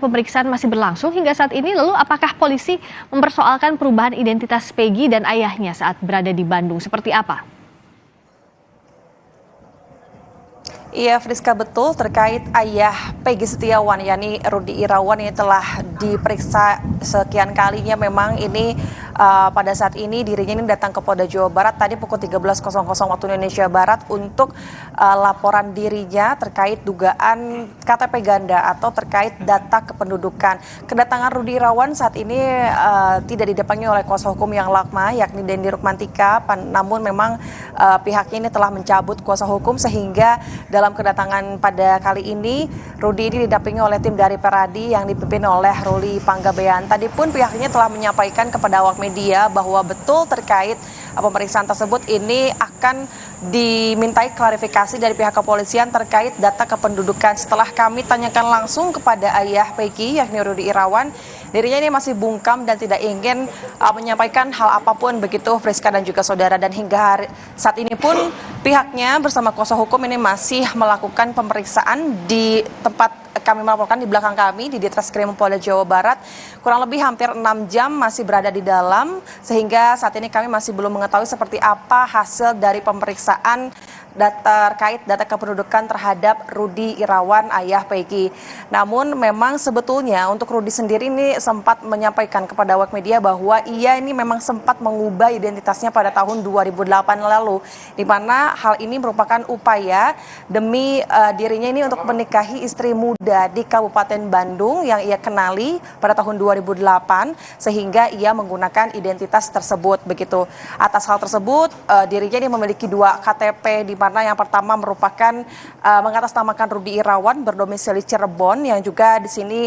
pemeriksaan masih berlangsung hingga saat ini. Lalu apakah polisi mempersoalkan perubahan identitas Peggy dan ayahnya saat berada di Bandung? Seperti apa? Iya, Friska, betul terkait ayah Peggy Setiawan, yakni Rudy Irawan yang telah diperiksa sekian kalinya. Memang ini pada saat ini dirinya ini datang ke Polda Jawa Barat tadi pukul 13.00 waktu Indonesia Barat untuk laporan dirinya terkait dugaan KTP ganda atau terkait data kependudukan. Kedatangan Rudy Irawan saat ini tidak didampingi oleh kuasa hukum yang lama, yakni Dendi Rukmantika, namun memang pihaknya ini telah mencabut kuasa hukum sehingga dalam kedatangan pada kali ini, Rudy ini didampingi oleh tim dari Peradi yang dipimpin oleh Ruli Panggabean. Tadi pun pihaknya telah menyampaikan kepada awak media bahwa betul terkait pemeriksaan tersebut ini akan dimintai klarifikasi dari pihak kepolisian terkait data kependudukan. Setelah kami tanyakan langsung kepada ayah Peggy, yakni Rudy Irawan, dirinya ini masih bungkam dan tidak ingin menyampaikan hal apapun begitu, Friska dan juga saudara. Dan hingga saat ini pun pihaknya bersama kuasa hukum ini masih melakukan pemeriksaan di tempat kami melaporkan di belakang kami di Ditreskrim Polda Jawa Barat. Kurang lebih hampir 6 jam masih berada di dalam, sehingga saat ini kami masih belum mengetahui seperti apa hasil dari pemeriksaan terkait data kependudukan terhadap Rudy Irawan, ayah Peggy. Namun memang sebetulnya untuk Rudy sendiri ini sempat menyampaikan kepada awak media bahwa ia ini memang sempat mengubah identitasnya pada tahun 2008 lalu, di mana hal ini merupakan upaya demi dirinya ini untuk menikahi istri muda di Kabupaten Bandung yang ia kenali pada tahun 2008, sehingga ia menggunakan identitas tersebut begitu. Atas hal tersebut dirinya ini memiliki 2 KTP, di mana yang pertama merupakan mengatasnamakan Rudy Irawan berdomisili Cirebon, yang juga di sini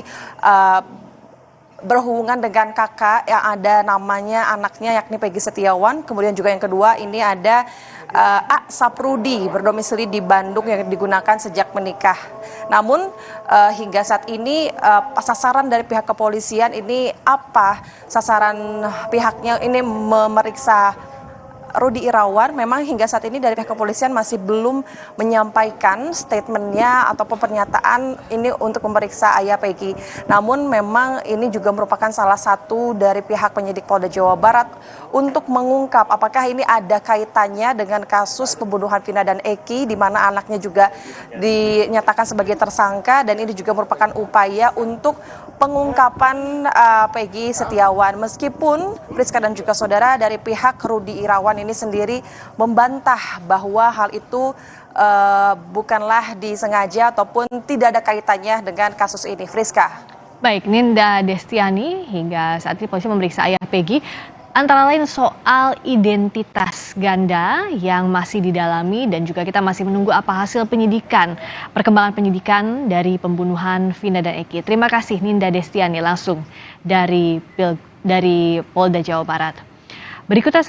berhubungan dengan kakak yang ada namanya anaknya yakni Peggy Setiawan. Kemudian juga yang kedua ini ada A. Saprudi berdomisili di Bandung yang digunakan sejak menikah. Namun hingga saat ini sasaran dari pihak kepolisian ini apa? Sasaran pihaknya ini memeriksa Rudy Irawan, memang hingga saat ini dari pihak kepolisian masih belum menyampaikan statementnya ataupun pernyataan ini untuk memeriksa ayah Peggy. Namun memang ini juga merupakan salah satu dari pihak penyidik Polda Jawa Barat untuk mengungkap apakah ini ada kaitannya dengan kasus pembunuhan Vina dan Eki, di mana anaknya juga dinyatakan sebagai tersangka, dan ini juga merupakan upaya untuk pengungkapan Peggy Setiawan. Meskipun Friska dan juga saudara dari pihak Rudy Irawan ini sendiri membantah bahwa hal itu bukanlah disengaja ataupun tidak ada kaitannya dengan kasus ini, Friska. Baik, Ninda Destiani, hingga saat ini polisi memeriksa ayah Peggy antara lain soal identitas ganda yang masih didalami, dan juga kita masih menunggu apa hasil penyidikan, perkembangan penyidikan dari pembunuhan Vina dan Eki. Terima kasih Ninda Destiani langsung dari Polda Jawa Barat. Berikutnya